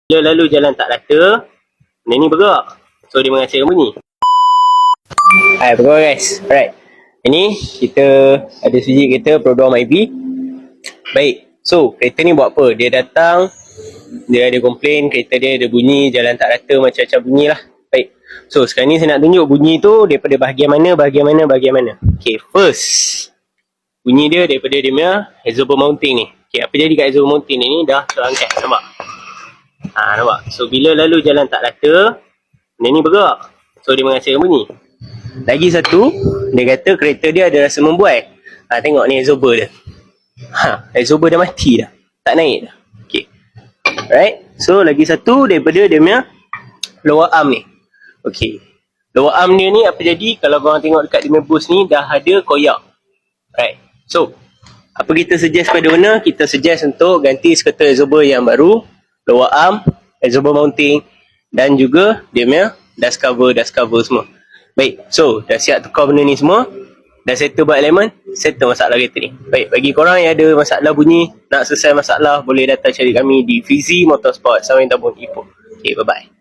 Dia lalu jalan tak rata, benda ni bergerak. So dia menghasilkan bunyi. Hai, apa khabar guys? Alright. Ini kita ada suji kereta Prodom IV. Baik. So, kereta ni buat apa? Dia datang, dia ada komplain, kereta dia ada bunyi, jalan tak rata, macam-macam bunyi lah. Baik. So, sekarang ni saya nak tunjuk bunyi tu daripada bahagian mana. Okay, first. Bunyi dia daripada dia punya exhaust mounting ni. Okay, apa jadi kat exhaust mounting ni dah terangkat, nampak? Nampak? So, bila lalu jalan tak rata, benda ni bergerak. So, dia menghasilkan bunyi. Lagi satu, dia kata kereta dia ada rasa membuai. Tengok ni exhaust dia. Exhaust dah mati dah. Tak naik dah. Okay. Alright. So, lagi satu daripada dia punya lower arm ni. Okay. Lower arm dia ni apa jadi kalau korang tengok dekat dia punya boost ni dah ada koyak. Alright. So, apa kita suggest pada owner? Kita suggest untuk ganti skuter exhaust yang baru, lower arm, exhaust mounting dan juga dia punya dust cover semua. Baik, so dah siap tukar benda ni semua. Dah settle buat elemen, settle masalah kereta ni. Baik, bagi korang yang ada masalah bunyi, nak selesai masalah, boleh datang cari kami di Fizi Motorsport, Samarinda Pun Ipoh. Okay, bye-bye.